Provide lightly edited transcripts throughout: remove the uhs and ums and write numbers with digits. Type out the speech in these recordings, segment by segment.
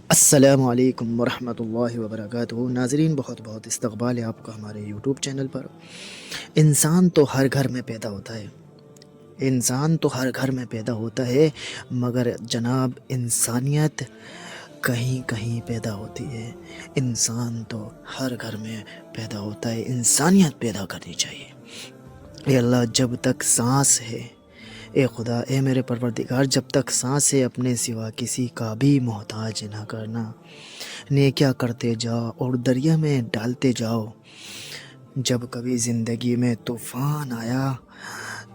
السلام علیکم ورحمۃ اللہ وبرکاتہ ناظرین، بہت بہت استقبال ہے آپ کا ہمارے یوٹیوب چینل پر۔ انسان تو ہر گھر میں پیدا ہوتا ہے، مگر جناب انسانیت کہیں کہیں پیدا ہوتی ہے۔ انسان تو ہر گھر میں پیدا ہوتا ہے، انسانیت پیدا کرنی چاہیے۔ اے اللہ، جب تک سانس ہے، اے خدا، اے میرے پروردگار، جب تک سانس ہے اپنے سوا کسی کا بھی محتاج نہ کرنا۔ نیکیاں کرتے جاؤ اور دریا میں ڈالتے جاؤ۔ جب کبھی زندگی میں طوفان آیا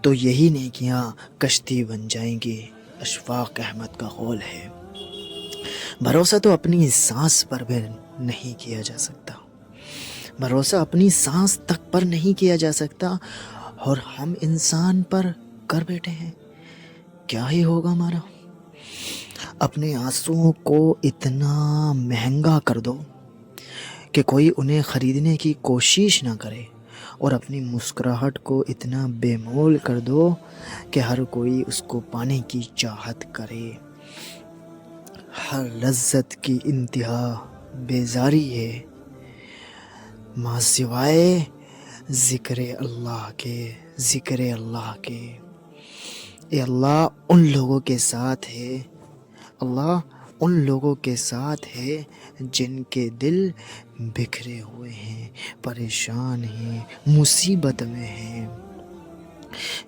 تو یہی نیکیاں کشتی بن جائیں گی۔ اشفاق احمد کا قول ہے۔ بھروسہ تو اپنی سانس پر بھی نہیں کیا جا سکتا، بھروسہ اپنی سانس تک پر نہیں کیا جا سکتا، اور ہم انسان پر کر بیٹھے ہیں۔ کیا ہی ہوگا ہمارا؟ اپنے آنسوؤں کو اتنا مہنگا کر دو کہ کوئی انہیں خریدنے کی کوشش نہ کرے، اور اپنی مسکراہٹ کو اتنا بے مول کر دو کہ ہر کوئی اس کو پانے کی چاہت کرے۔ ہر لذت کی انتہا بیزاری ہے، ماں سوائے ذکر اللہ کے، ذکر اللہ کے۔ اے اللہ، ان لوگوں کے ساتھ ہے، اللہ ان لوگوں کے ساتھ ہے جن کے دل بکھرے ہوئے ہیں، پریشان ہیں، مصیبت میں ہیں۔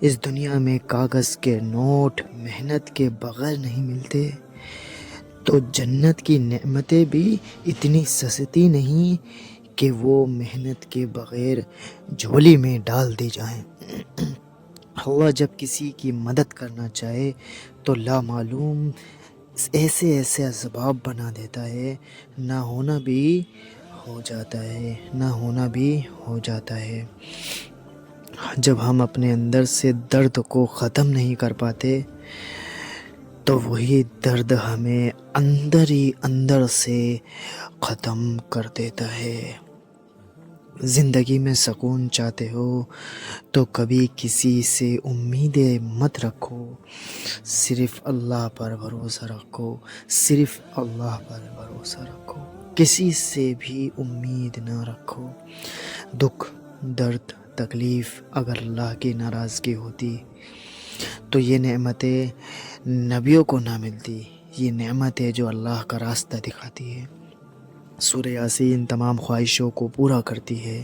اس دنیا میں کاغذ کے نوٹ محنت کے بغیر نہیں ملتے، تو جنت کی نعمتیں بھی اتنی سستی نہیں کہ وہ محنت کے بغیر جھولی میں ڈال دی جائیں۔ اللہ جب کسی کی مدد کرنا چاہے تو لامعلوم ایسے اسباب بنا دیتا ہے، نہ ہونا بھی ہو جاتا ہے، نہ ہونا بھی ہو جاتا ہے۔ جب ہم اپنے اندر سے درد کو ختم نہیں کر پاتے تو وہی درد ہمیں اندر ہی اندر سے ختم کر دیتا ہے۔ زندگی میں سکون چاہتے ہو تو کبھی کسی سے امیدیں مت رکھو، صرف اللہ پر بھروسہ رکھو، صرف اللہ پر بھروسہ رکھو، کسی سے بھی امید نہ رکھو۔ دکھ، درد، تکلیف اگر اللہ کی ناراضگی ہوتی تو یہ نعمتیں نبیوں کو نہ ملتی۔ یہ نعمت ہے جو اللہ کا راستہ دکھاتی ہے۔ سورہ یاسین تمام خواہشوں کو پورا کرتی ہے،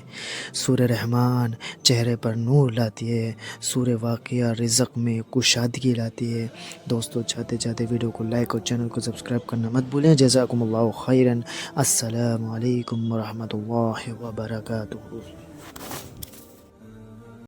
سورہ رحمان چہرے پر نور لاتی ہے، سورہ واقعہ رزق میں کشادگی لاتی ہے۔ دوستو، چاہتے ویڈیو کو لائک اور چینل کو سبسکرائب کرنا مت بھولیں۔ جزاکم اللہ خیرا۔ السلام علیکم ورحمۃ اللہ وبرکاتہ۔